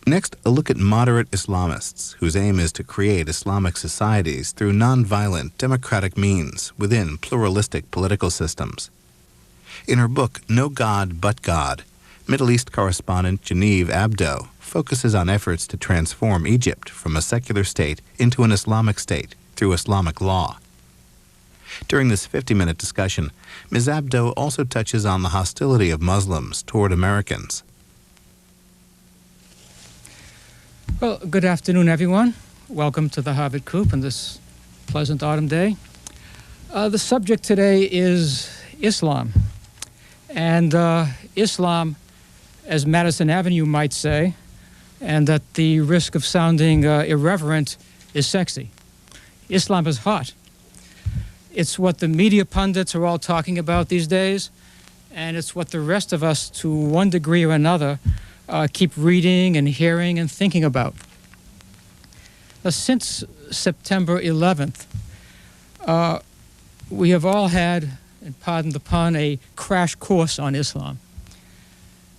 Next, a look at moderate Islamists, whose aim is to create Islamic societies through nonviolent, democratic means within pluralistic political systems. In her book, No God But God, Middle East correspondent Geneive Abdo focuses on efforts to transform Egypt from a secular state into an Islamic state through Islamic law. During this 50-minute discussion, Ms. Abdo also touches on the hostility of Muslims toward Americans. Well, good afternoon, everyone. Welcome to the Harvard Coop on this pleasant autumn day. The subject today is Islam. And Islam, as Madison Avenue might say, and at the risk of sounding irreverent, is sexy. Islam is hot. It's what the media pundits are all talking about these days, and it's what the rest of us, to one degree or another, keep reading and hearing and thinking about. Now, since September 11th, we have all had, and pardon the pun, a crash course on Islam.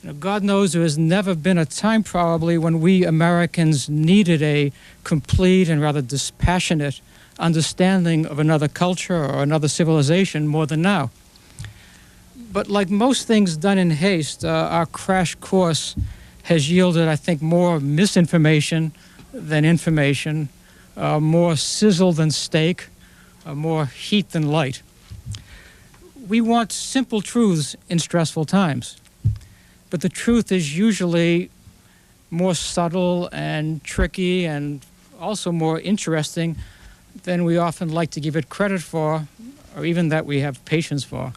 Now, God knows there has never been a time probably when we Americans needed a complete and rather dispassionate understanding of another culture or another civilization more than now. But like most things done in haste, our crash course has yielded, I think, more misinformation than information, more sizzle than steak, more heat than light. We want simple truths in stressful times, but the truth is usually more subtle and tricky and also more interesting than we often like to give it credit for, or even that we have patience for.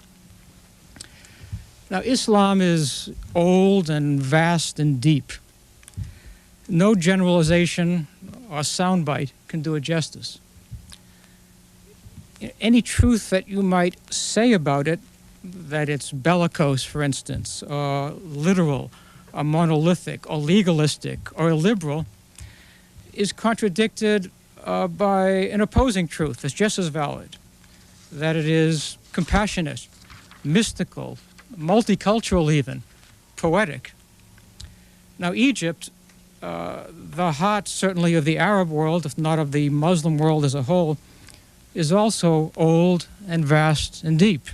Now, Islam is old and vast and deep. No generalization or soundbite can do it justice. Any truth that you might say about it, that it's bellicose, for instance, or literal, or monolithic, or legalistic, or illiberal, is contradicted by an opposing truth that's just as valid, that it is compassionate, mystical, multicultural even, poetic. Now, Egypt, the heart certainly of the Arab world, if not of the Muslim world as a whole, is also old and vast and deep.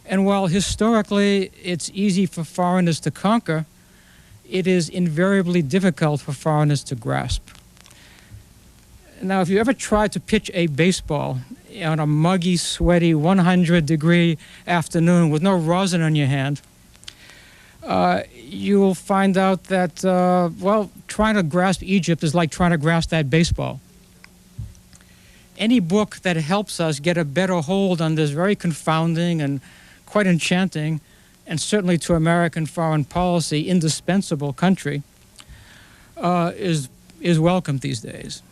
And while historically it's easy for foreigners to conquer, it is invariably difficult for foreigners to grasp. Now, if you ever tried to pitch a baseball on a muggy, sweaty, 100-degree afternoon with no rosin on your hand, you will find out that, well, trying to grasp Egypt is like trying to grasp that baseball. Any book that helps us get a better hold on this very confounding and quite enchanting, and certainly to American foreign policy, indispensable country, is welcome these days.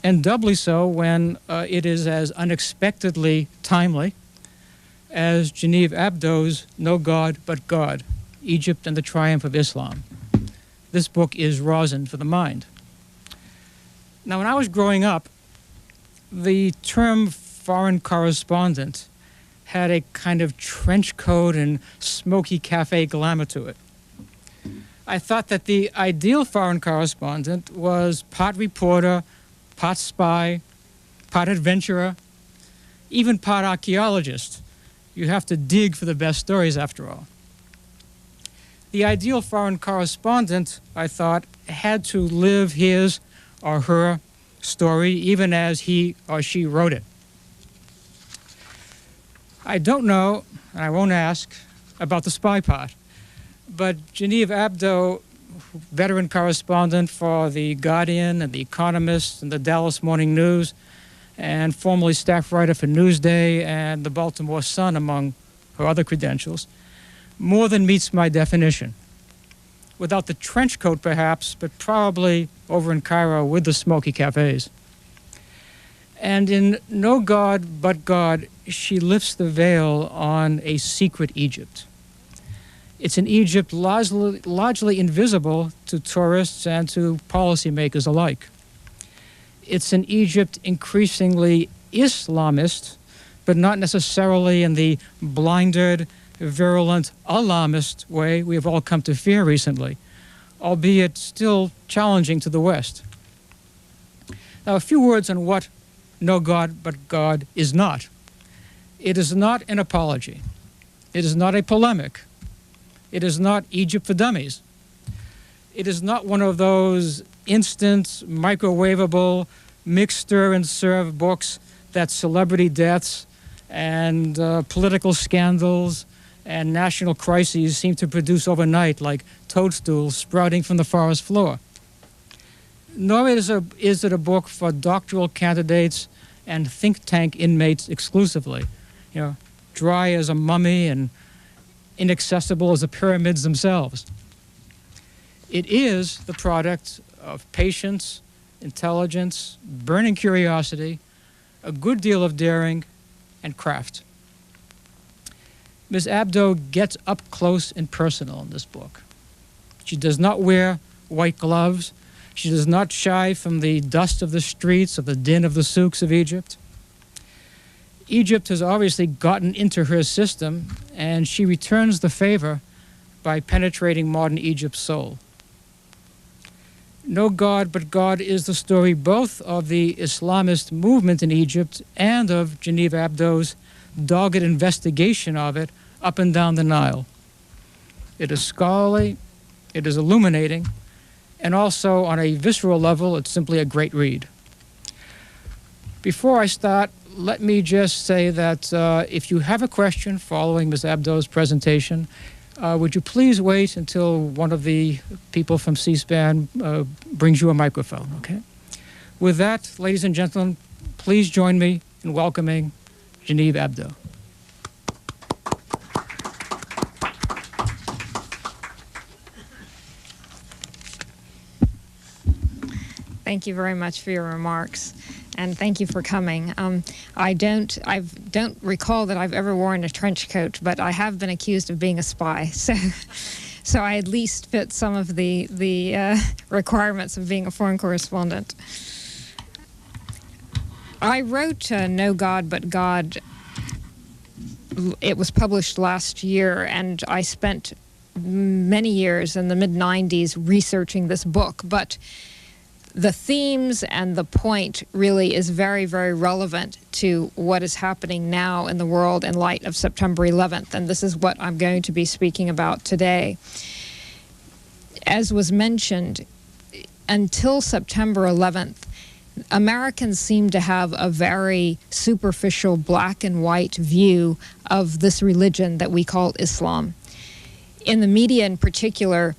And doubly so when it is as unexpectedly timely as Geneive Abdo's No God But God, Egypt and the Triumph of Islam. This book is rosin for the mind. Now, when I was growing up, the term foreign correspondent had a kind of trench coat and smoky cafe glamour to it. I thought that the ideal foreign correspondent was part reporter, part spy, part adventurer, even part archaeologist. You have to dig for the best stories, after all. The ideal foreign correspondent, I thought, had to live his or her story even as he or she wrote it. I don't know, and I won't ask, about the spy part, but Geneive Abdo, veteran correspondent for The Guardian and The Economist and the Dallas Morning News, and formerly staff writer for Newsday and the Baltimore Sun, among her other credentials, more than meets my definition. Without the trench coat, perhaps, but probably over in Cairo with the smoky cafes. And in No God But God, she lifts the veil on a secret Egypt. It's an Egypt largely invisible to tourists and to policymakers alike. It's an Egypt increasingly Islamist, but not necessarily in the blinded, virulent Alarmist way we have all come to fear recently, albeit still challenging to the West. Now, a few words on what No God But God is not. It is not an apology. It is not a polemic. It is not Egypt for Dummies. It is not one of those instant, microwavable, mix, stir, and serve books that celebrity deaths and political scandals and national crises seem to produce overnight like toadstools sprouting from the forest floor. Nor is it a book for doctoral candidates and think tank inmates exclusively, dry as a mummy and inaccessible as the pyramids themselves. It is the product of patience, intelligence, burning curiosity, a good deal of daring, and craft. Ms. Abdo gets up close and personal in this book. She does not wear white gloves. She does not shy from the dust of the streets or the din of the souks of Egypt. Egypt has obviously gotten into her system, and she returns the favor by penetrating modern Egypt's soul. No God But God is the story both of the Islamist movement in Egypt and of Geneive Abdo's dogged investigation of it up and down the Nile. It is scholarly, it is illuminating, and also on a visceral level, it's simply a great read. Before I start, let me just say that if you have a question following Ms. Abdo's presentation, would you please wait until one of the people from C-SPAN brings you a microphone, okay? With that, ladies and gentlemen, please join me in welcoming Geneive Abdo. Thank you very much for your remarks, and thank you for coming. I don't recall that I've ever worn a trench coat, but I have been accused of being a spy, so I at least fit some of the requirements of being a foreign correspondent. I wrote No God But God. It was published last year, and I spent many years in the mid-90s researching this book, but the themes and the point really is very, very relevant to what is happening now in the world in light of September 11th, and this is what I'm going to be speaking about today. As was mentioned, until September 11th, Americans seem to have a very superficial black and white view of this religion that we call Islam. In the media in particular,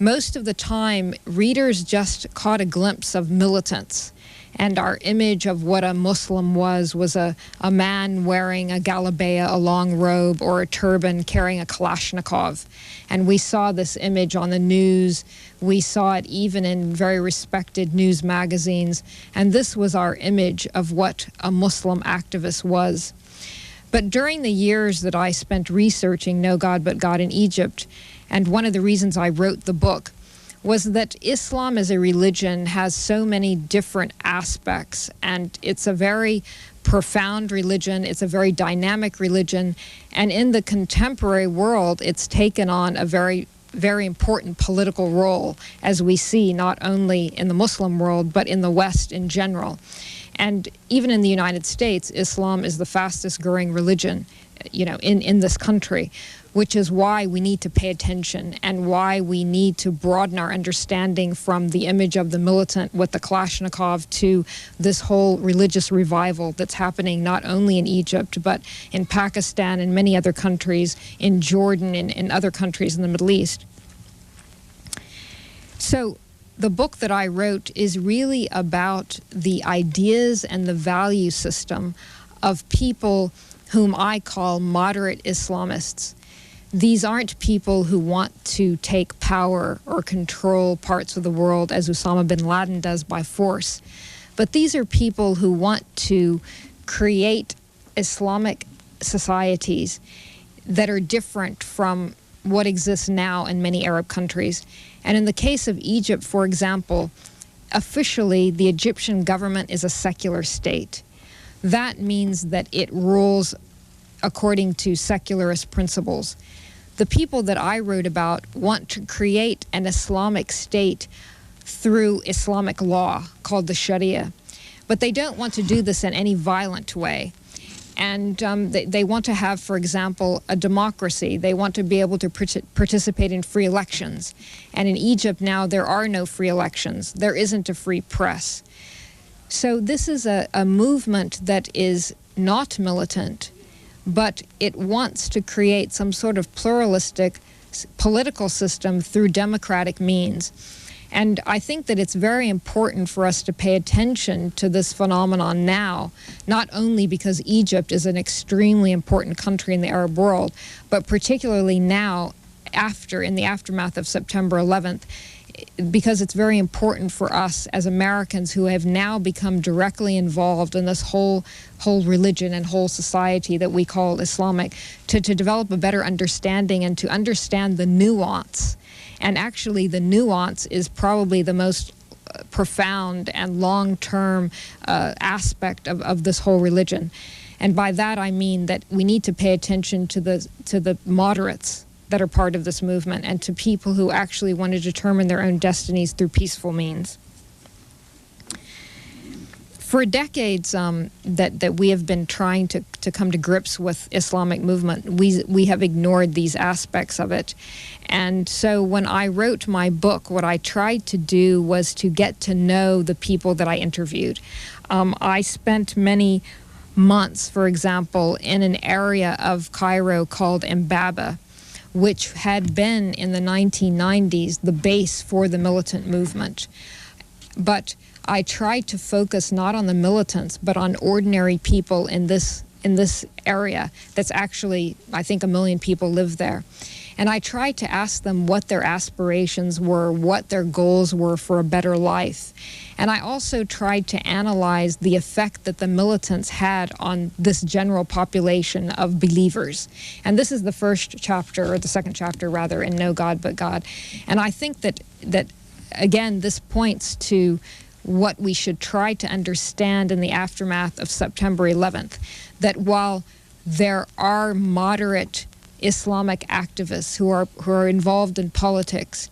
most of the time, readers just caught a glimpse of militants, and our image of what a Muslim was a man wearing a galabeah, a long robe, or a turban, carrying a Kalashnikov. And we saw this image on the news. We saw it even in very respected news magazines. And this was our image of what a Muslim activist was. But during the years that I spent researching No God But God in Egypt, and one of the reasons I wrote the book was that Islam as a religion has so many different aspects, and it's a very profound religion, it's a very dynamic religion, and in the contemporary world, it's taken on a very, very important political role, as we see not only in the Muslim world, but in the West in general. And even in the United States, Islam is the fastest growing religion, in this country, which is why we need to pay attention and why we need to broaden our understanding from the image of the militant with the Kalashnikov to this whole religious revival that's happening not only in Egypt, but in Pakistan and many other countries, in Jordan and in other countries in the Middle East. So the book that I wrote is really about the ideas and the value system of people whom I call moderate Islamists. These aren't people who want to take power or control parts of the world as Osama bin Laden does by force, but these are people who want to create Islamic societies that are different from what exists now in many Arab countries. And in the case of Egypt, for example, officially the Egyptian government is a secular state. That means that it rules according to secularist principles. The people that I wrote about want to create an Islamic state through Islamic law called the Sharia. But they don't want to do this in any violent way. And they want to have, for example, a democracy. They want to be able to participate in free elections. And in Egypt now, there are no free elections. There isn't a free press. So this is a movement that is not militant, but it wants to create some sort of pluralistic political system through democratic means. And I think that it's very important for us to pay attention to this phenomenon now, not only because Egypt is an extremely important country in the Arab world, but particularly now, in the aftermath of September 11th, because it's very important for us as Americans who have now become directly involved in this whole religion and whole society that we call Islamic, to develop a better understanding and to understand the nuance. And actually, the nuance is probably the most profound and long-term aspect of this whole religion. And by that, I mean that we need to pay attention to the moderates that are part of this movement and to people who actually want to determine their own destinies through peaceful means. For decades that we have been trying to come to grips with Islamic movement, we have ignored these aspects of it. And so when I wrote my book, what I tried to do was to get to know the people that I interviewed. I spent many months, for example, in an area of Cairo called Mbaba, which had been in the 1990s the base for the militant movement. But I tried to focus not on the militants, but on ordinary people in this area that's actually, I think, 1 million people live there. And I tried to ask them what their aspirations were, what their goals were for a better life. And I also tried to analyze the effect that the militants had on this general population of believers. And this is the first chapter, or the second chapter rather, in No God But God. And I think that again, this points to what we should try to understand in the aftermath of September 11th, that while there are moderate Islamic activists who are involved in politics,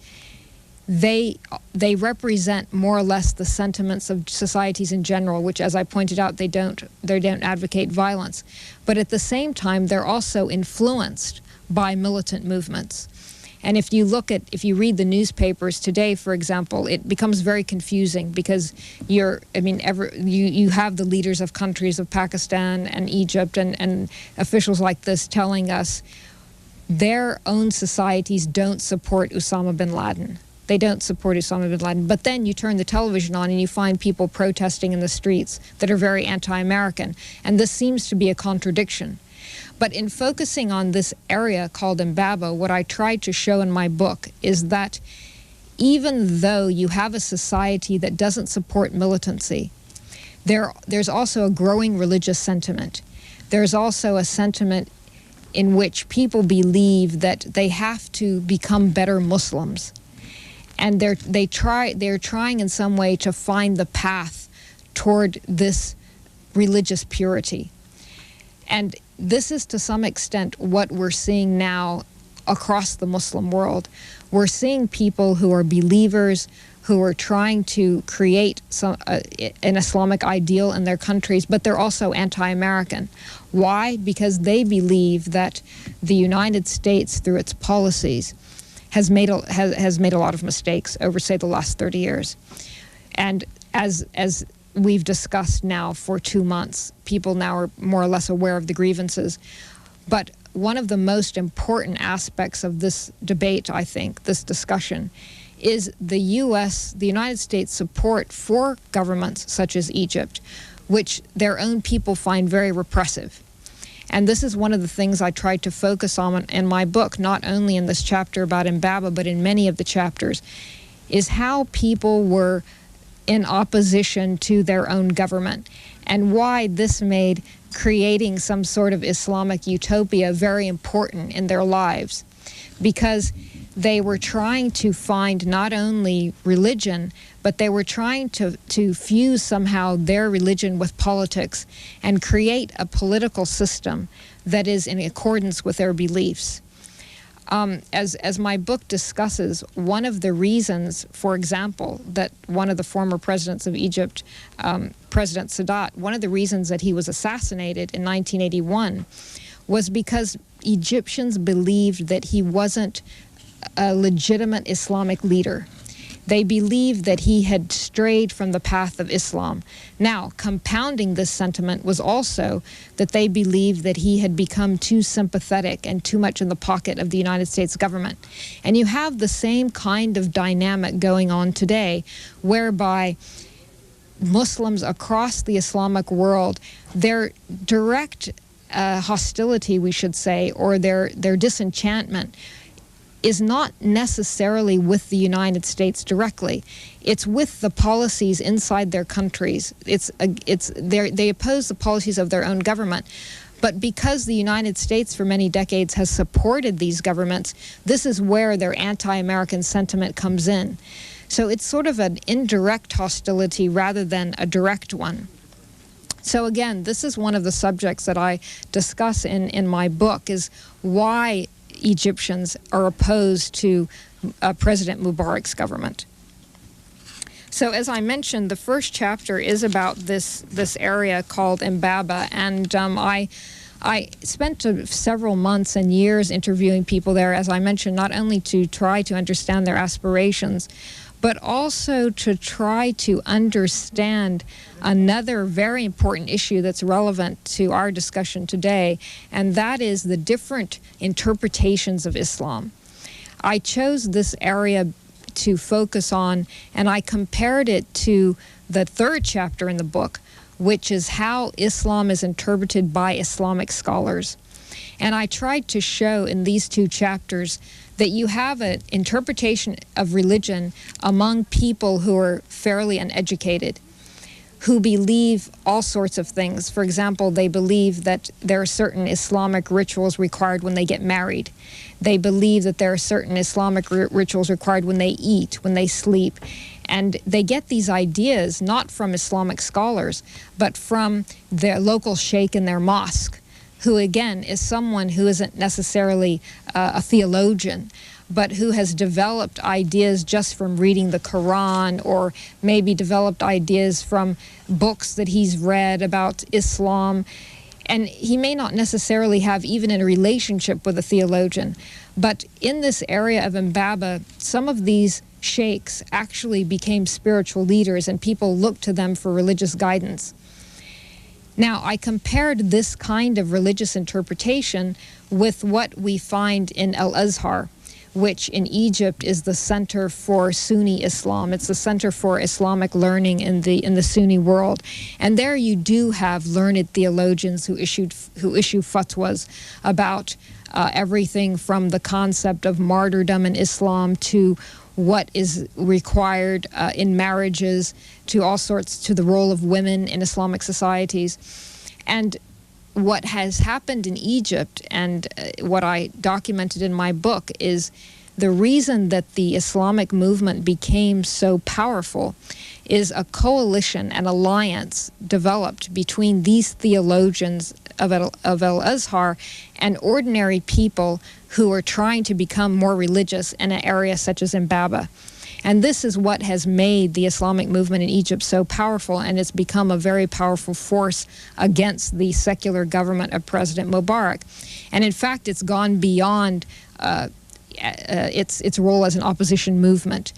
they represent more or less the sentiments of societies in general, which, as I pointed out, they don't advocate violence. But at the same time, they're also influenced by militant movements. And if you read the newspapers today, for example, it becomes very confusing because you have the leaders of countries of Pakistan and Egypt and officials like this telling us their own societies don't support Osama bin Laden. They don't support Osama bin Laden. But then you turn the television on and you find people protesting in the streets that are very anti-American. And this seems to be a contradiction. But in focusing on this area called Mbaba, what I tried to show in my book is that even though you have a society that doesn't support militancy, there's also a growing religious sentiment. There's also a sentiment in which people believe that they have to become better Muslims. And they're trying in some way to find the path toward this religious purity. And this is to some extent what we're seeing now across the Muslim world. We're seeing people who are believers, who are trying to create an Islamic ideal in their countries, but they're also anti-American. Why? Because they believe that the United States, through its policies, has made a lot of mistakes over, say, the last 30 years. And as we've discussed now for 2 months, people now are more or less aware of the grievances. But one of the most important aspects of this debate, I think, this discussion, is the United States support for governments such as Egypt, which their own people find very repressive. And this is one of the things I tried to focus on in my book, not only in this chapter about Mbaba, but in many of the chapters, is how people were in opposition to their own government, and why this made creating some sort of Islamic utopia very important in their lives, because they were trying to find not only religion, but they were trying to fuse somehow their religion with politics and create a political system that is in accordance with their beliefs. As my book discusses, one of the reasons, for example, that one of the former presidents of Egypt, President Sadat, one of the reasons that he was assassinated in 1981 was because Egyptians believed that he wasn't a legitimate Islamic leader. They believed that he had strayed from the path of Islam. Now, compounding this sentiment was also that they believed that he had become too sympathetic and too much in the pocket of the United States government. And you have the same kind of dynamic going on today, whereby Muslims across the Islamic world, their direct hostility, we should say, or their disenchantment is not necessarily with the United States directly. It's with the policies inside their countries. They oppose the policies of their own government. But because the United States for many decades has supported these governments, this is where their anti-American sentiment comes in. So it's sort of an indirect hostility rather than a direct one. So again, this is one of the subjects that I discuss in my book, is why Egyptians are opposed to President Mubarak's government. So as I mentioned, the first chapter is about this area called Mbaba, and I spent several months and years interviewing people there, as I mentioned, not only to try to understand their aspirations, but also to try to understand another very important issue that's relevant to our discussion today, and that is the different interpretations of Islam. I chose this area to focus on, and I compared it to the third chapter in the book, which is how Islam is interpreted by Islamic scholars. And I tried to show in these two chapters that you have an interpretation of religion among people who are fairly uneducated, who believe all sorts of things. For example, they believe that there are certain Islamic rituals required when they get married. They believe that there are certain Islamic rituals required when they eat, when they sleep. And they get these ideas not from Islamic scholars, but from their local sheikh in their mosque, who again is someone who isn't necessarily a theologian, but who has developed ideas just from reading the Quran, or maybe developed ideas from books that he's read about Islam. And he may not necessarily have even a relationship with a theologian. But in this area of Mbaba, some of these sheikhs actually became spiritual leaders, and people looked to them for religious guidance. Now, I compared this kind of religious interpretation with what we find in Al-Azhar, which in Egypt is the center for Sunni Islam. It's the center for Islamic learning in the Sunni world. And there you do have learned theologians who issue fatwas about everything from the concept of martyrdom in Islam to what is required in marriages, to all sorts, to the role of women in Islamic societies. And what has happened in Egypt, and what I documented in my book, is the reason that the Islamic movement became so powerful is a coalition, an alliance developed between these theologians of Al-Azhar and ordinary people who are trying to become more religious in an area such as Mbaba. And this is what has made the Islamic movement in Egypt so powerful, and it's become a very powerful force against the secular government of President Mubarak. And in fact, it's gone beyond its role as an opposition movement.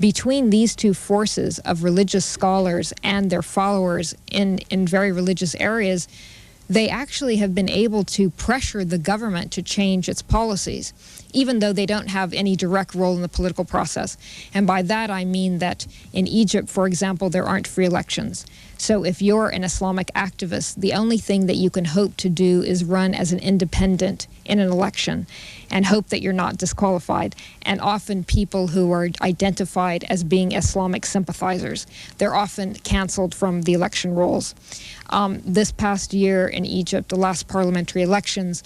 Between these two forces of religious scholars and their followers in very religious areas, they actually have been able to pressure the government to change its policies, even though they don't have any direct role in the political process. And by that I mean that in Egypt, for example, there aren't free elections. So if you're an Islamic activist, the only thing that you can hope to do is run as an independent in an election and hope that you're not disqualified. And often people who are identified as being Islamic sympathizers, they're often canceled from the election rolls. This past year in Egypt, the last parliamentary elections,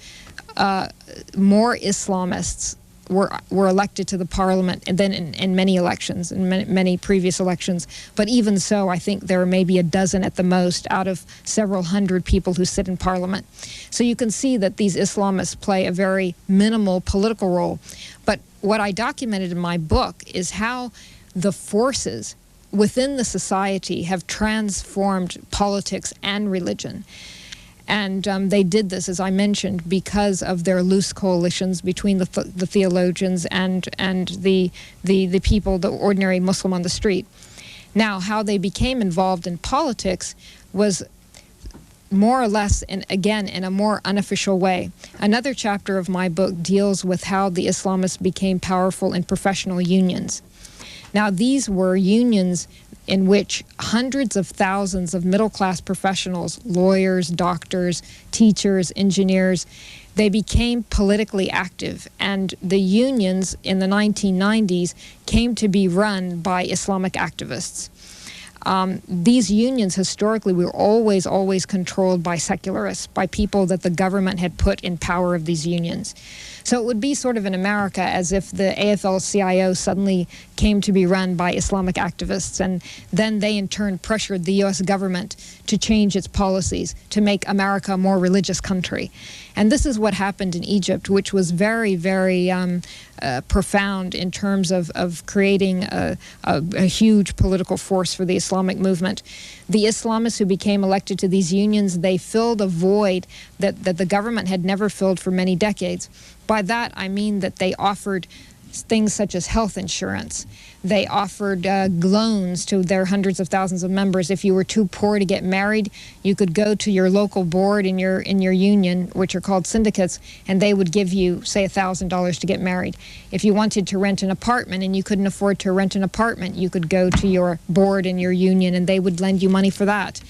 more Islamists were elected to the parliament, and then in many elections, in many previous elections. But even so, I think there are maybe a dozen at the most out of several hundred people who sit in parliament. So you can see that these Islamists play a very minimal political role. But what I documented in my book is how the forces within the society have transformed politics and religion. And they did this, as I mentioned, because of their loose coalitions between the theologians and the people, the ordinary Muslim on the street. Now, how they became involved in politics was more or less, again, in a more unofficial way. Another chapter of my book deals with how the Islamists became powerful in professional unions. Now, these were unions in which hundreds of thousands of middle-class professionals, lawyers, doctors, teachers, engineers, they became politically active. And the unions in the 1990s came to be run by Islamic activists. These unions historically were always controlled by secularists, by people that the government had put in power of these unions. So it would be sort of in America as if the AFL-CIO suddenly came to be run by Islamic activists, and then they in turn pressured the U.S. government to change its policies to make America a more religious country. And this is what happened in Egypt, which was very, very profound in terms of creating a huge political force for the Islamic movement. The Islamists who became elected to these unions, they filled a void that the government had never filled for many decades. By that, I mean that they offered things such as health insurance. They offered loans to their hundreds of thousands of members. If you were too poor to get married, you could go to your local board in your union, which are called syndicates, and they would give you, say, $1,000 to get married. If you wanted to rent an apartment and you couldn't afford to rent an apartment, you could go to your board in your union and they would lend you money for that.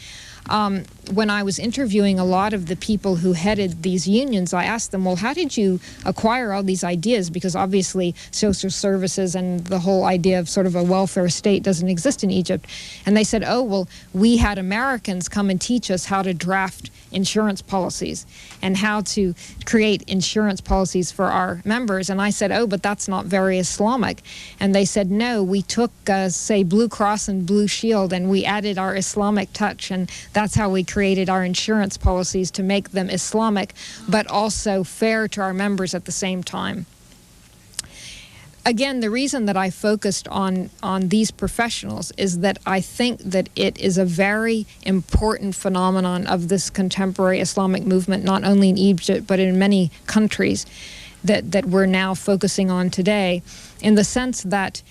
When I was interviewing a lot of the people who headed these unions, I asked them, well, how did you acquire all these ideas? Because obviously social services and the whole idea of sort of a welfare state doesn't exist in Egypt. And they said, oh, well, we had Americans come and teach us how to draft insurance policies and how to create insurance policies for our members. And I said, oh, but that's not very Islamic. And they said, no, we took, say, Blue Cross and Blue Shield, and we added our Islamic touch, and that's how we created our insurance policies to make them Islamic, but also fair to our members at the same time. Again, the reason that I focused on these professionals is that I think that it is a very important phenomenon of this contemporary Islamic movement, not only in Egypt, but in many countries that we're now focusing on today, in the sense that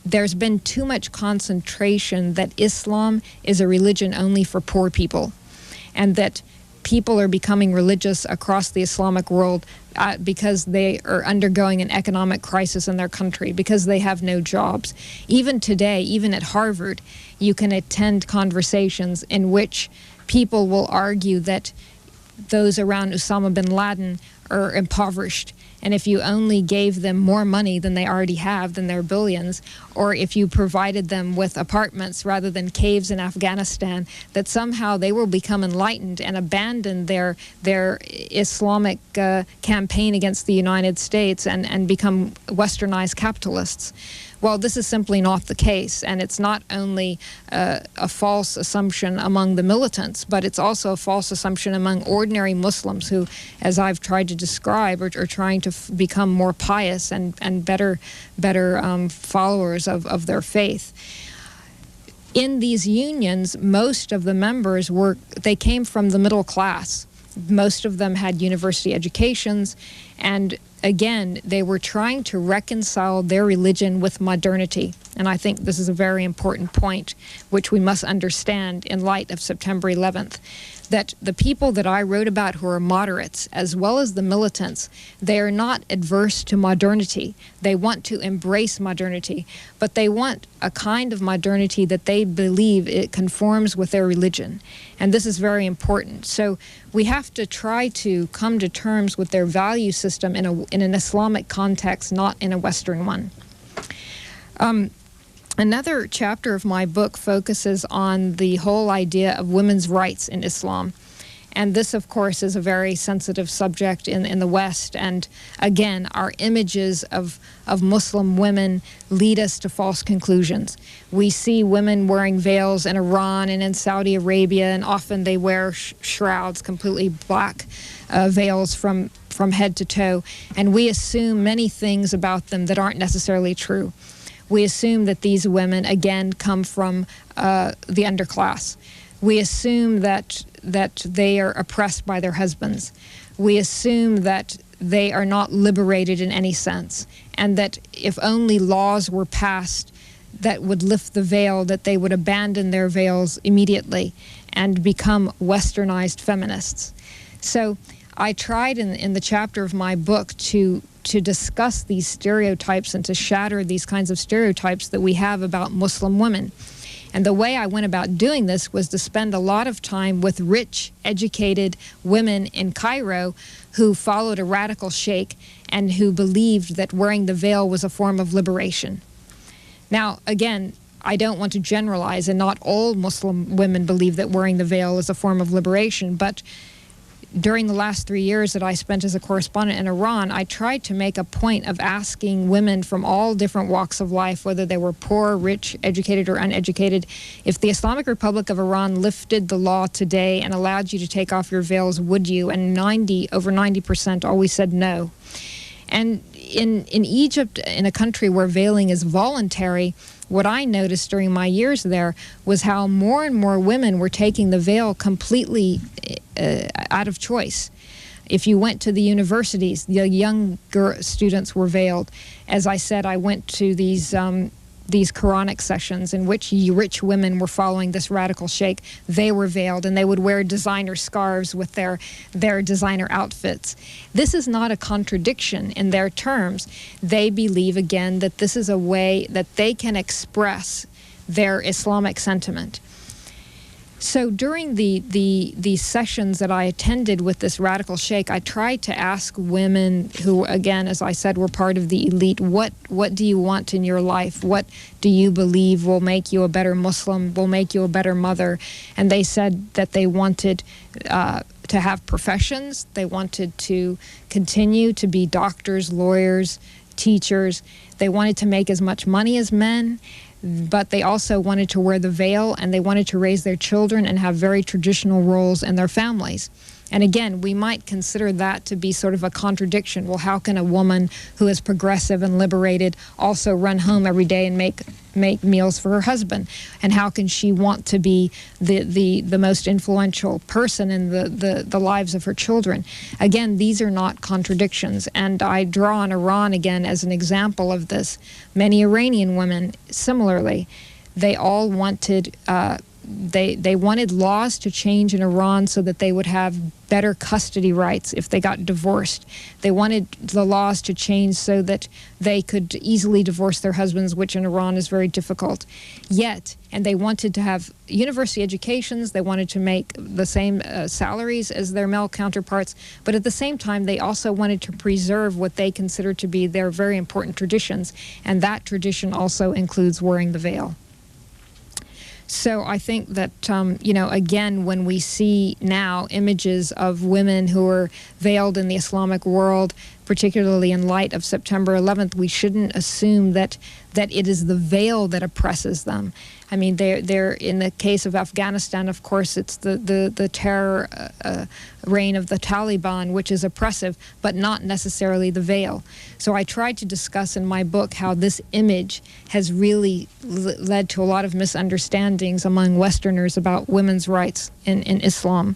there's been too much concentration that Islam is a religion only for poor people, and that people are becoming religious across the Islamic world because they are undergoing an economic crisis in their country, because they have no jobs. Even today, even at Harvard, you can attend conversations in which people will argue that those around Osama bin Laden are impoverished, and if you only gave them more money than they already have, than their billions, or if you provided them with apartments rather than caves in Afghanistan, that somehow they will become enlightened and abandon their Islamic campaign against the United States and become westernized capitalists. Well, this is simply not the case, and it's not only a false assumption among the militants, but it's also a false assumption among ordinary Muslims who, as I've tried to describe, are trying to become more pious and better followers of their faith. In these unions, most of the members they came from the middle class. Most of them had university educations, and again, they were trying to reconcile their religion with modernity. And I think this is a very important point, which we must understand in light of September 11th, that the people that I wrote about who are moderates, as well as the militants, they are not adverse to modernity. They want to embrace modernity, but they want a kind of modernity that they believe it conforms with their religion. And this is very important. So we have to try to come to terms with their value system in an Islamic context, not in a Western one. Another chapter of my book focuses on the whole idea of women's rights in Islam. And this, of course, is a very sensitive subject in the West. And again, our images of Muslim women lead us to false conclusions. We see women wearing veils in Iran and in Saudi Arabia, and often they wear shrouds, completely black veils from head to toe. And we assume many things about them that aren't necessarily true. We assume that these women, again, come from the underclass. We assume that they are oppressed by their husbands. We assume that they are not liberated in any sense, and that if only laws were passed that would lift the veil, that they would abandon their veils immediately and become westernized feminists. So I tried in the chapter of my book to discuss these stereotypes and to shatter these kinds of stereotypes that we have about Muslim women. And the way I went about doing this was to spend a lot of time with rich, educated women in Cairo who followed a radical sheikh and who believed that wearing the veil was a form of liberation. Now, again, I don't want to generalize, and not all Muslim women believe that wearing the veil is a form of liberation, but during the last 3 years that I spent as a correspondent in Iran, I tried to make a point of asking women from all different walks of life, whether they were poor, rich, educated, or uneducated, if the Islamic Republic of Iran lifted the law today and allowed you to take off your veils, would you? And over 90% always said no. And in Egypt, in a country where veiling is voluntary, what I noticed during my years there was how more and more women were taking the veil completely out of choice. If you went to the universities, the young students were veiled. As I said, I went to these Quranic sessions in which rich women were following this radical sheikh. They were veiled, and they would wear designer scarves with their designer outfits. This is not a contradiction in their terms. They believe, again, that this is a way that they can express their Islamic sentiment. So during the sessions that I attended with this radical sheikh, I tried to ask women who, again, as I said, were part of the elite, what do you want in your life? What do you believe will make you a better Muslim, will make you a better mother? And they said that they wanted to have professions. They wanted to continue to be doctors, lawyers, teachers. They wanted to make as much money as men, but they also wanted to wear the veil, and they wanted to raise their children and have very traditional roles in their families. And again, we might consider that to be sort of a contradiction. Well, how can a woman who is progressive and liberated also run home every day and make meals for her husband? And how can she want to be the most influential person in the lives of her children? Again, these are not contradictions. And I draw on Iran again as an example of this. Many Iranian women, similarly, they all wanted they wanted laws to change in Iran so that they would have better custody rights if they got divorced. They wanted the laws to change so that they could easily divorce their husbands, which in Iran is very difficult. And they wanted to have university educations. They wanted to make the same salaries as their male counterparts. But at the same time, they also wanted to preserve what they considered to be their very important traditions. And that tradition also includes wearing the veil. So I think that, again, when we see now images of women who are veiled in the Islamic world, particularly in light of September 11th, we shouldn't assume that it is the veil that oppresses them. I mean, they're in the case of Afghanistan, of course, it's the terror reign of the Taliban, which is oppressive, but not necessarily the veil. So I tried to discuss in my book how this image has really led to a lot of misunderstandings among Westerners about women's rights in Islam.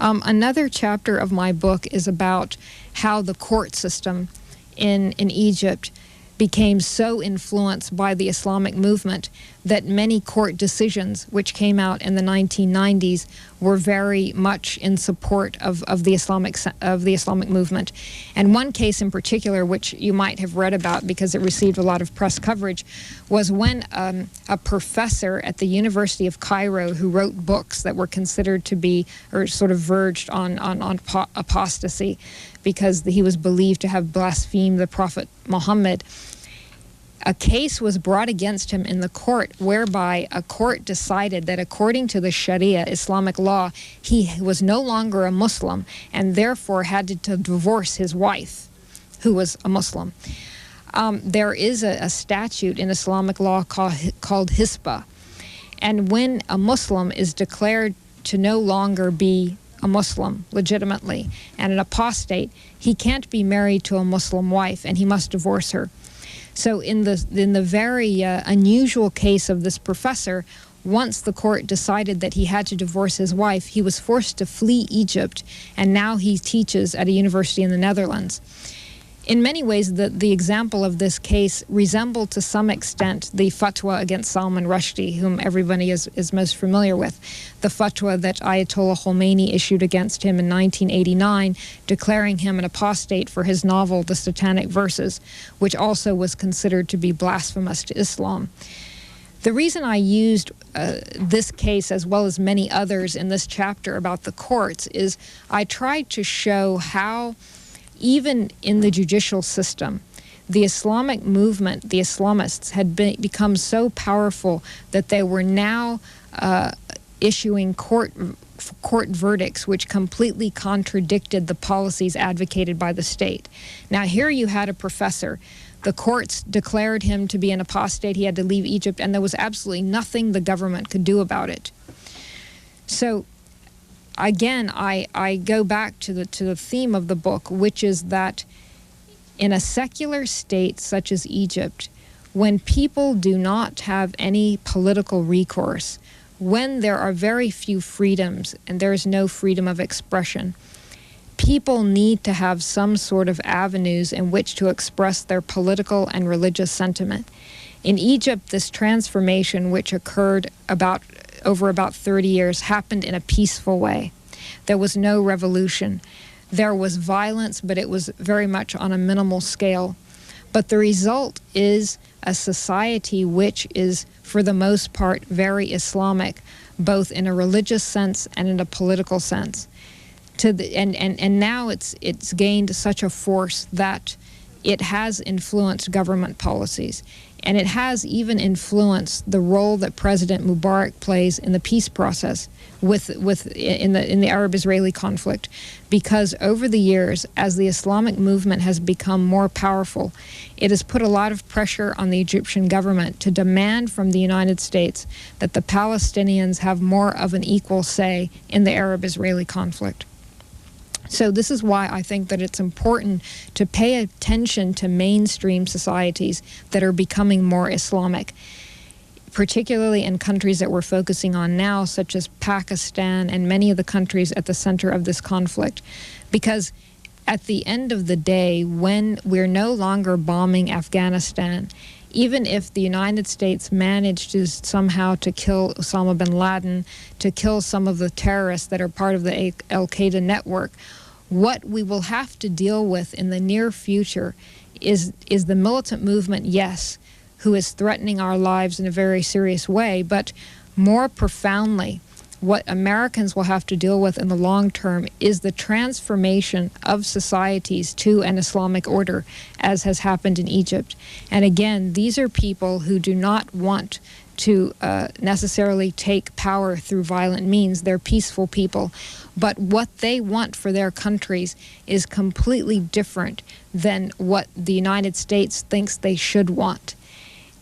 Another chapter of my book is about how the court system in Egypt became so influenced by the Islamic movement that many court decisions which came out in the 1990s were very much in support of the Islamic movement. And one case in particular, which you might have read about because it received a lot of press coverage, was when a professor at the University of Cairo who wrote books that were considered to be, or sort of verged on apostasy because he was believed to have blasphemed the Prophet Muhammad, a case was brought against him in the court whereby a court decided that according to the Sharia Islamic law, he was no longer a Muslim and therefore had to divorce his wife, who was a Muslim. There is a statute in Islamic law called hisbah. And when a Muslim is declared to no longer be a Muslim legitimately and an apostate, he can't be married to a Muslim wife and he must divorce her. So in the very unusual case of this professor, once the court decided that he had to divorce his wife, he was forced to flee Egypt, and now he teaches at a university in the Netherlands. In many ways, the example of this case resembled to some extent the fatwa against Salman Rushdie, whom everybody is most familiar with. The fatwa that Ayatollah Khomeini issued against him in 1989, declaring him an apostate for his novel, The Satanic Verses, which also was considered to be blasphemous to Islam. The reason I used this case, as well as many others in this chapter about the courts, is I tried to show how even in the judicial system, the Islamic movement, the Islamists, had become so powerful that they were now issuing court verdicts which completely contradicted the policies advocated by the state. Now, here you had a professor. The courts declared him to be an apostate. He had to leave Egypt, and there was absolutely nothing the government could do about it. So again, I go back to the theme of the book, which is that in a secular state such as Egypt, when people do not have any political recourse, when there are very few freedoms and there is no freedom of expression, people need to have some sort of avenues in which to express their political and religious sentiment. In Egypt, this transformation, which occurred over about 30 years, happened in a peaceful way. There was no revolution. There was violence, but it was very much on a minimal scale. But the result is a society which is, for the most part, very Islamic, both in a religious sense and in a political sense. And now it's gained such a force that it has influenced government policies. And it has even influenced the role that President Mubarek plays in the peace process in the Arab-Israeli conflict. Because over the years, as the Islamic movement has become more powerful, it has put a lot of pressure on the Egyptian government to demand from the United States that the Palestinians have more of an equal say in the Arab-Israeli conflict. So this is why I think that it's important to pay attention to mainstream societies that are becoming more Islamic, particularly in countries that we're focusing on now, such as Pakistan and many of the countries at the center of this conflict. Because at the end of the day, when we're no longer bombing Afghanistan, even if the United States managed to somehow to kill Osama bin Laden, to kill some of the terrorists that are part of the Al-Qaeda network, what we will have to deal with in the near future is the militant movement, yes, who is threatening our lives in a very serious way, but more profoundly, what Americans will have to deal with in the long term is the transformation of societies to an Islamic order, as has happened in Egypt. And again, these are people who do not want to necessarily take power through violent means. They're peaceful people. But what they want for their countries is completely different than what the United States thinks they should want.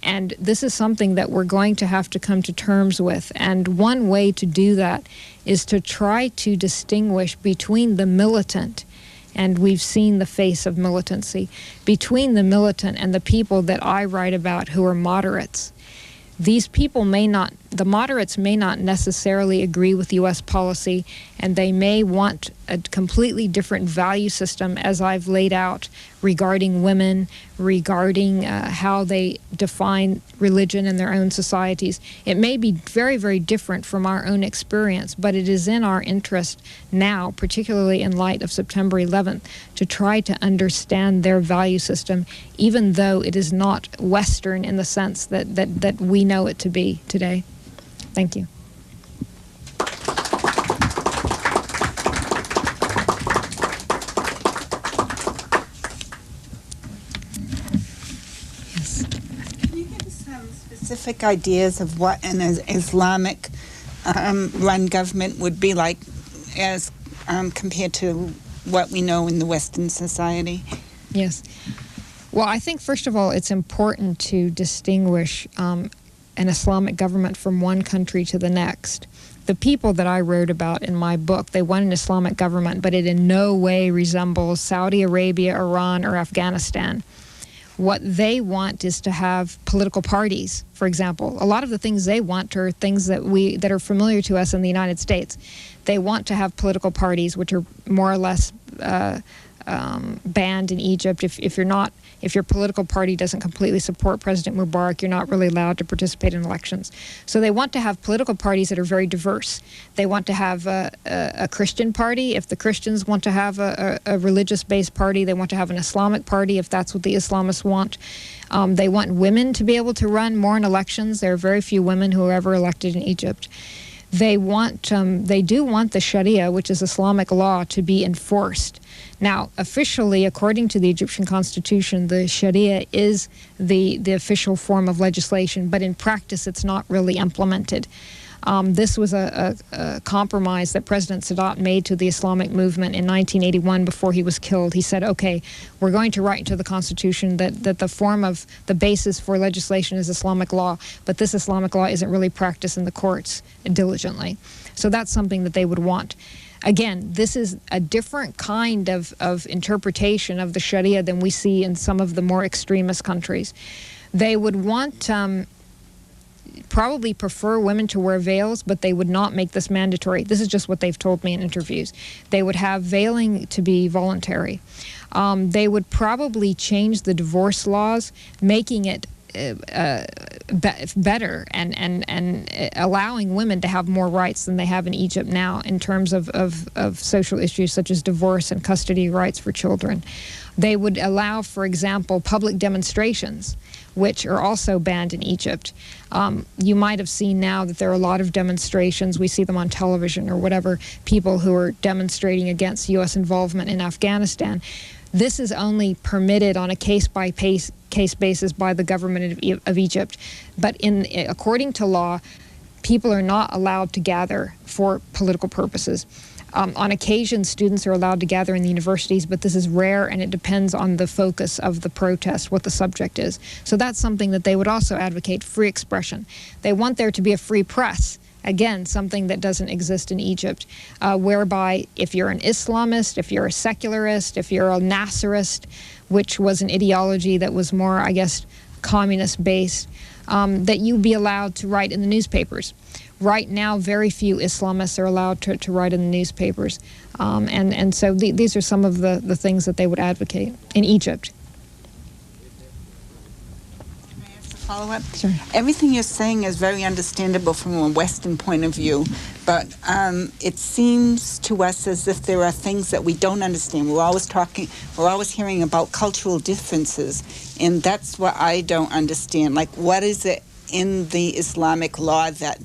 And this is something that we're going to have to come to terms with. And one way to do that is to try to distinguish between the militant, and we've seen the face of militancy, between the militant and the people that I write about who are moderates. These people the moderates may not necessarily agree with U.S. policy, and they may want a completely different value system, as I've laid out, regarding women, regarding how they define religion in their own societies. It may be very, very different from our own experience, but it is in our interest now, particularly in light of September 11th, to try to understand their value system, even though it is not Western in the sense that we know it to be today. Thank you. Yes. you give us some specific ideas of what an Islamic run government would be like as compared to what we know in the Western society? Yes. Well, I think, first of all, it's important to distinguish an Islamic government from one country to the next. The people that I wrote about in my book, they want an Islamic government, but it in no way resembles Saudi Arabia, Iran, or Afghanistan. What they want is to have political parties, for example. A lot of the things they want are things that are familiar to us in the United States. They want to have political parties, which are more or less banned in Egypt. If your political party doesn't completely support President Mubarak, you're not really allowed to participate in elections. So they want to have political parties that are very diverse. They want to have a Christian party. If the Christians want to have a religious-based party, they want to have an Islamic party if that's what the Islamists want. They want women to be able to run more in elections. There are very few women who are ever elected in Egypt. They do want the Sharia, which is Islamic law, to be enforced. Now, officially, according to the Egyptian constitution, the Sharia is the official form of legislation, but in practice, it's not really implemented. This was a compromise that President Sadat made to the Islamic movement in 1981 before he was killed. He said, okay, we're going to write into the Constitution that the form of the basis for legislation is Islamic law, but this Islamic law isn't really practiced in the courts diligently. So that's something that they would want. Again, this is a different kind of interpretation of the Sharia than we see in some of the more extremist countries. They would want... probably prefer women to wear veils, but they would not make this mandatory. This is just what they've told me in interviews. They would have veiling to be voluntary. They would probably change the divorce laws, making it better and allowing women to have more rights than they have in Egypt now in terms of social issues such as divorce and custody rights for children. They would allow, for example, public demonstrations, which are also banned in Egypt. You might have seen now that there are a lot of demonstrations. We see them on television or whatever, people who are demonstrating against U.S. involvement in Afghanistan. This is only permitted on a case-by-case basis by the government of Egypt. But according to law, people are not allowed to gather for political purposes. On occasion, students are allowed to gather in the universities, but this is rare, and it depends on the focus of the protest, what the subject is. So that's something that they would also advocate, free expression. They want there to be a free press. Again, something that doesn't exist in Egypt, whereby if you're an Islamist, if you're a secularist, if you're a Nasserist, which was an ideology that was more, I guess, communist-based, that you be allowed to write in the newspapers. Right now, very few Islamists are allowed to write in the newspapers. And so these are some of the things that they would advocate in Egypt. Can I ask a follow-up? Sure. Everything you're saying is very understandable from a Western point of view, but it seems to us as if there are things that we don't understand. We're always hearing about cultural differences, and that's what I don't understand. Like, what is it in the Islamic law that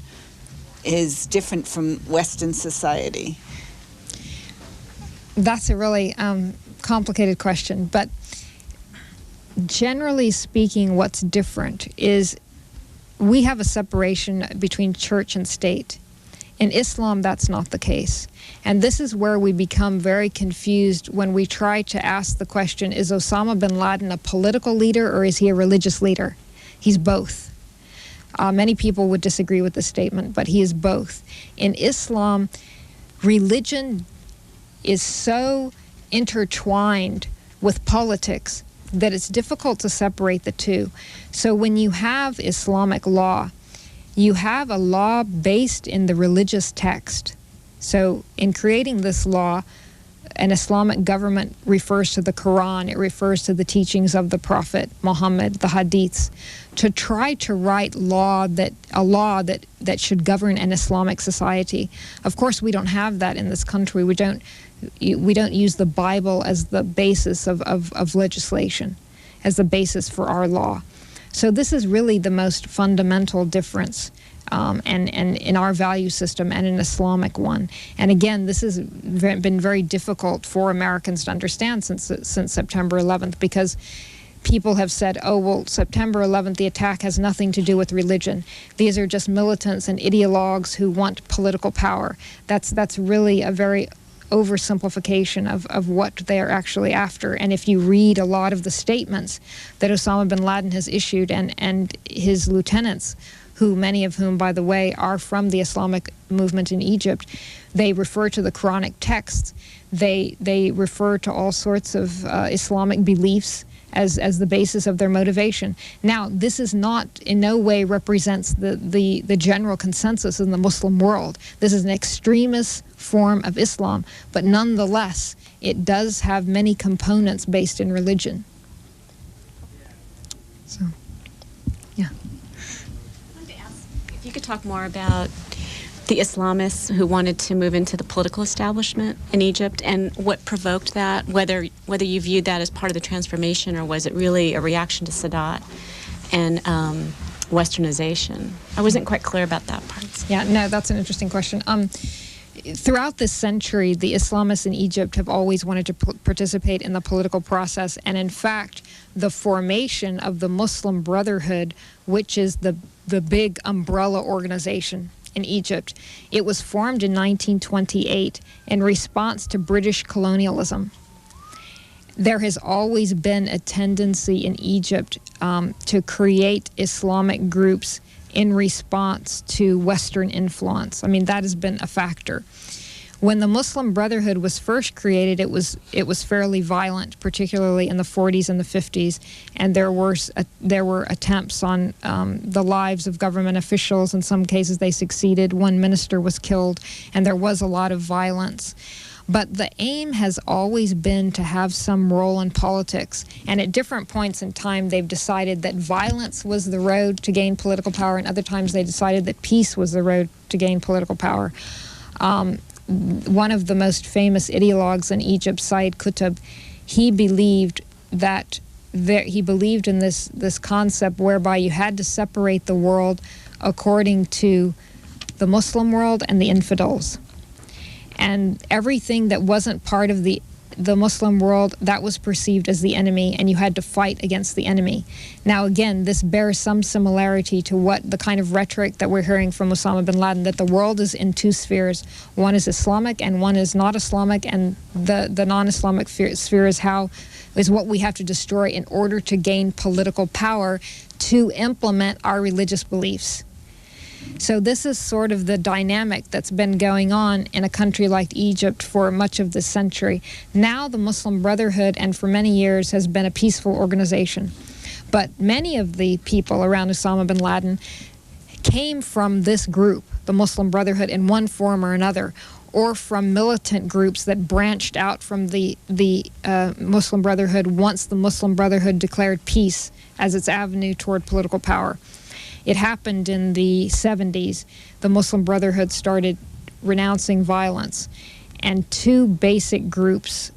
is different from Western society? That's a really complicated question, but generally speaking, what's different is we have a separation between church and state. In Islam, that's not the case. And this is where we become very confused when we try to ask the question, is Osama bin Laden a political leader or is he a religious leader? He's both. Many people would disagree with this statement, but he is both. In Islam, religion is so intertwined with politics that it's difficult to separate the two. So when you have Islamic law, you have a law based in the religious text. So in creating this law, an Islamic government refers to the Quran, it refers to the teachings of the Prophet Muhammad, the Hadiths, to try to write a law that should govern an Islamic society. Of course, we don't have that in this country. We don't use the Bible as the basis of legislation, as the basis for our law. So this is really the most fundamental difference. And in our value system and an Islamic one. And again, this has been very difficult for Americans to understand since September 11th, because people have said, oh, well, September 11th, the attack has nothing to do with religion. These are just militants and ideologues who want political power. That's really a very oversimplification of what they're actually after. And if you read a lot of the statements that Osama bin Laden has issued and his lieutenants, who many of whom, by the way, are from the Islamic movement in Egypt, they refer to the Quranic texts. They refer to all sorts of Islamic beliefs as the basis of their motivation. Now, this is not, in no way represents the general consensus in the Muslim world. This is an extremist form of Islam, but nonetheless, it does have many components based in religion. So, yeah. I wanted to ask if you could talk more about the Islamists who wanted to move into the political establishment in Egypt and what provoked that, whether you viewed that as part of the transformation or was it really a reaction to Sadat and westernization. I wasn't quite clear about that part. Yeah, no, that's an interesting question. Throughout this century, the Islamists in Egypt have always wanted to participate in the political process, and in fact, the formation of the Muslim Brotherhood, which is the big umbrella organization in Egypt, it was formed in 1928 in response to British colonialism. There has always been a tendency in Egypt to create Islamic groups in response to Western influence. I mean, that has been a factor. When the Muslim Brotherhood was first created, it was fairly violent, particularly in the 40s and the 50s, and there were attempts on the lives of government officials. In some cases, they succeeded. One minister was killed, and there was a lot of violence. But the aim has always been to have some role in politics. And at different points in time, they've decided that violence was the road to gain political power, and other times they decided that peace was the road to gain political power. One of the most famous ideologues in Egypt, Said Qutb, he believed in this concept whereby you had to separate the world according to the Muslim world and the infidels. And everything that wasn't part of the Muslim world, that was perceived as the enemy, and you had to fight against the enemy. Now, again, this bears some similarity to what the kind of rhetoric that we're hearing from Osama bin Laden, that the world is in two spheres. One is Islamic and one is not Islamic, and the non-Islamic sphere is what we have to destroy in order to gain political power to implement our religious beliefs. So this is sort of the dynamic that's been going on in a country like Egypt for much of this century. Now the Muslim Brotherhood, and for many years, has been a peaceful organization. But many of the people around Osama bin Laden came from this group, the Muslim Brotherhood, in one form or another, or from militant groups that branched out from the Muslim Brotherhood once the Muslim Brotherhood declared peace as its avenue toward political power. It happened in the 70s. The Muslim Brotherhood started renouncing violence, and two basic groups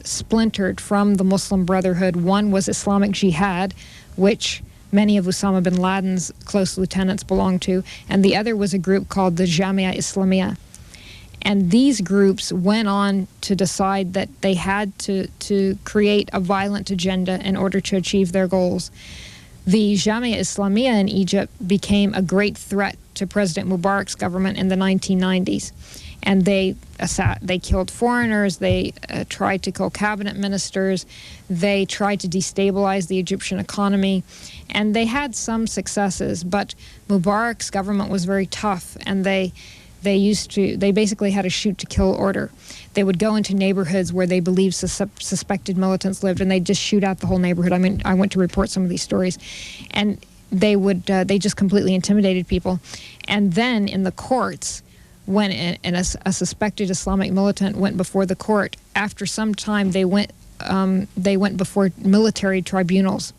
splintered from the Muslim Brotherhood. One was Islamic Jihad, which many of Osama bin Laden's close lieutenants belonged to, and the other was a group called the Jamia Islamiyah. And these groups went on to decide that they had to create a violent agenda in order to achieve their goals. The Jamia Islamiyah in Egypt became a great threat to President Mubarek's government in the 1990s. And they killed foreigners, they tried to kill cabinet ministers, they tried to destabilize the Egyptian economy, and they had some successes, but Mubarek's government was very tough, and they basically had a shoot-to-kill order. They would go into neighborhoods where they believed suspected militants lived, and they'd just shoot out the whole neighborhood. I mean, I went to report some of these stories. And they just completely intimidated people. And then in the courts, when a suspected Islamic militant went before the court, after some time they went before military tribunals.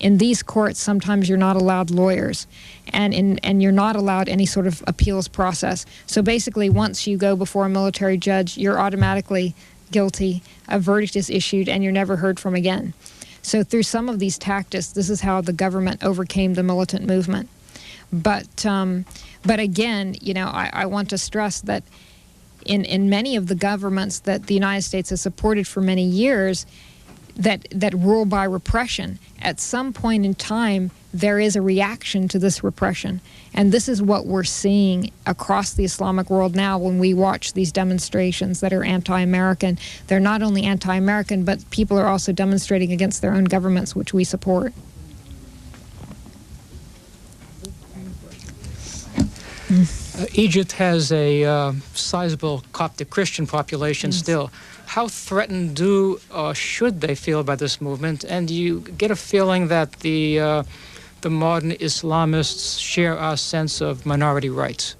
In these courts, sometimes you're not allowed lawyers, and you're not allowed any sort of appeals process. So basically, once you go before a military judge, you're automatically guilty, a verdict is issued, and you're never heard from again. So through some of these tactics, this is how the government overcame the militant movement. But again, I want to stress that in many of the governments that the United States has supported for many years, that rule by repression. At some point in time, there is a reaction to this repression. And this is what we're seeing across the Islamic world now when we watch these demonstrations that are anti-American. They're not only anti-American, but people are also demonstrating against their own governments, which we support. Egypt has a sizable Coptic Christian population still. How threatened do or should they feel by this movement? And you get a feeling that the modern Islamists share our sense of minority rights?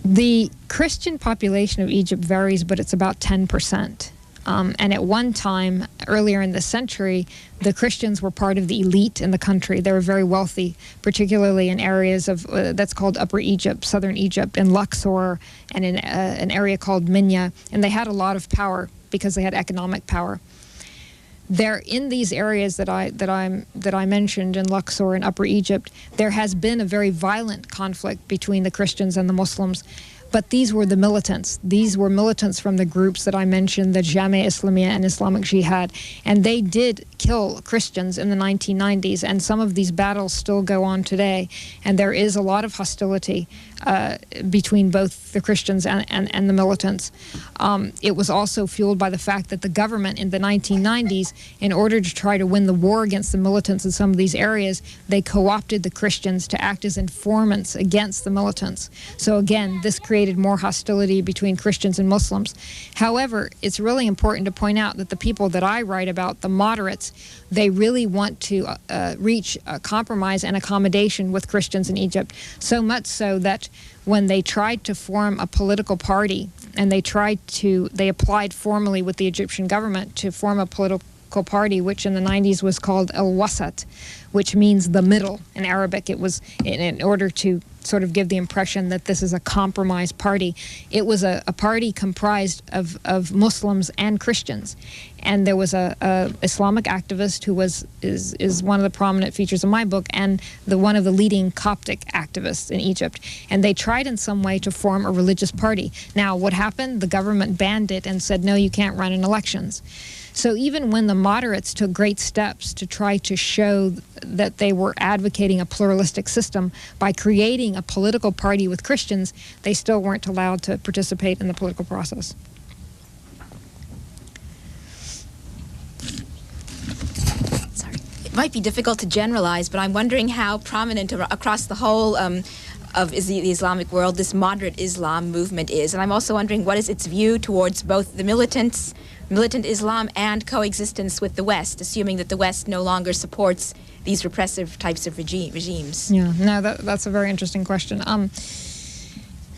The Christian population of Egypt varies, but it's about 10%. And at one time, earlier in the century, the Christians were part of the elite in the country. They were very wealthy, particularly in areas of that's called Upper Egypt, Southern Egypt, in Luxor, and in an area called Minya. And they had a lot of power because they had economic power. There, in these areas that I mentioned in Luxor and Upper Egypt, there has been a very violent conflict between the Christians and the Muslims. But these were the militants. These were militants from the groups that I mentioned, the Jama'a Islamiyya and Islamic Jihad. And they did kill Christians in the 1990s, and some of these battles still go on today. And there is a lot of hostility between both the Christians and the militants. It was also fueled by the fact that the government in the 1990s, in order to try to win the war against the militants in some of these areas, they co-opted the Christians to act as informants against the militants. So again, this created more hostility between Christians and Muslims. However, it's really important to point out that the people that I write about, the moderates, they really want to reach a compromise and accommodation with Christians in Egypt, so much so that when they tried to form a political party and they applied formally with the Egyptian government to form a political party, which in the 90s was called Al-Wasat, which means the middle in Arabic. It was in order to sort of give the impression that this is a compromise party. It was a party comprised of Muslims and Christians. And there was a Islamic activist who is one of the prominent features of my book, and one of the leading Coptic activists in Egypt. And they tried in some way to form a religious party. Now, what happened? The government banned it and said, no, you can't run in elections. So even when the moderates took great steps to try to show that they were advocating a pluralistic system by creating a political party with Christians, they still weren't allowed to participate in the political process. Sorry. It might be difficult to generalize, but I'm wondering how prominent across the whole of the Islamic world this moderate Islam movement is. And I'm also wondering what is its view towards both the militant Islam and coexistence with the West, assuming that the West no longer supports these repressive types of regimes. Yeah, no, that's a very interesting question.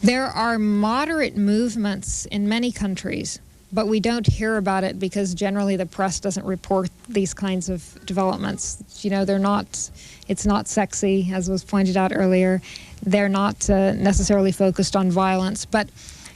There are moderate movements in many countries, but we don't hear about it because generally the press doesn't report these kinds of developments. You know, it's not sexy, as was pointed out earlier. They're not necessarily focused on violence, but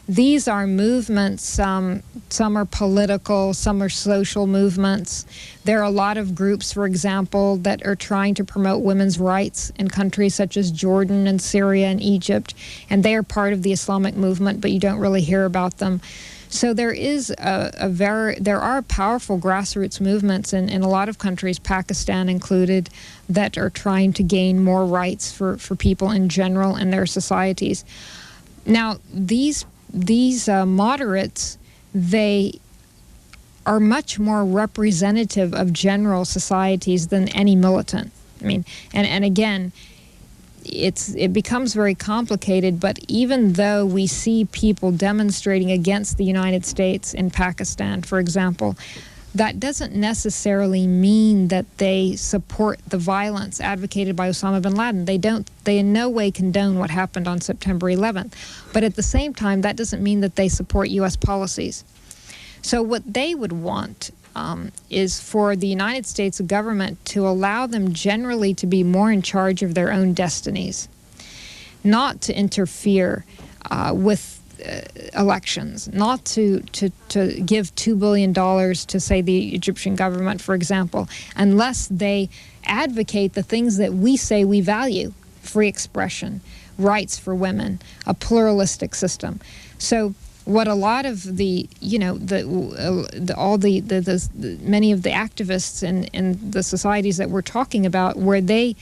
these are movements, some are political, some are social movements. There are a lot of groups, for example, that are trying to promote women's rights in countries such as Jordan and Syria and Egypt, and they are part of the Islamic movement, but you don't really hear about them. So there is there are powerful grassroots movements in a lot of countries, Pakistan included, that are trying to gain more rights for people in general in their societies. Now, these moderates, they are much more representative of general societies than any militant. I mean, and again, it becomes very complicated, but even though we see people demonstrating against the United States in Pakistan, for example, that doesn't necessarily mean that they support the violence advocated by Osama bin Laden. They in no way condone what happened on September 11th. But at the same time, that doesn't mean that they support U.S. policies. So what they would want is for the United States government to allow them generally to be more in charge of their own destinies, not to interfere with elections, not to give $2 billion to, say, the Egyptian government, for example, unless they advocate the things that we say we value: free expression, rights for women, a pluralistic system. So what a lot of the, you know, many of the activists and the societies that we're talking about, where they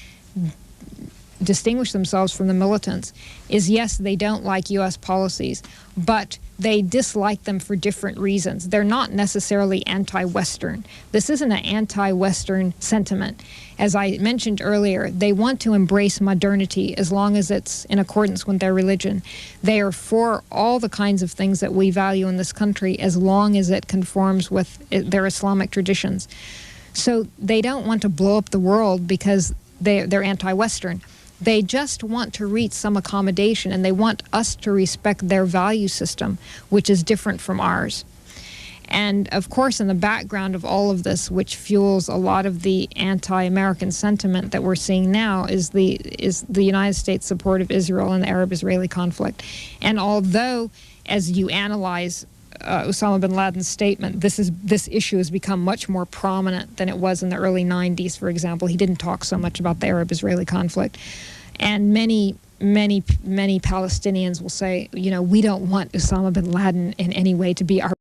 distinguish themselves from the militants, is yes, they don't like U.S. policies, but they dislike them for different reasons. They're not necessarily anti-Western. This isn't an anti-Western sentiment. As I mentioned earlier, they want to embrace modernity as long as it's in accordance with their religion. They are for all the kinds of things that we value in this country as long as it conforms with their Islamic traditions. So they don't want to blow up the world because they're anti-Western. They just want to reach some accommodation, and they want us to respect their value system, which is different from ours. And of course, in the background of all of this, which fuels a lot of the anti-American sentiment that we're seeing now, is the United States' support of Israel and the Arab-Israeli conflict. And although, as you analyze Osama bin Laden's statement, this issue has become much more prominent than it was in the early 90s, for example. He didn't talk so much about the Arab-Israeli conflict. And many Palestinians will say, you know, we don't want Osama bin Laden in any way to be our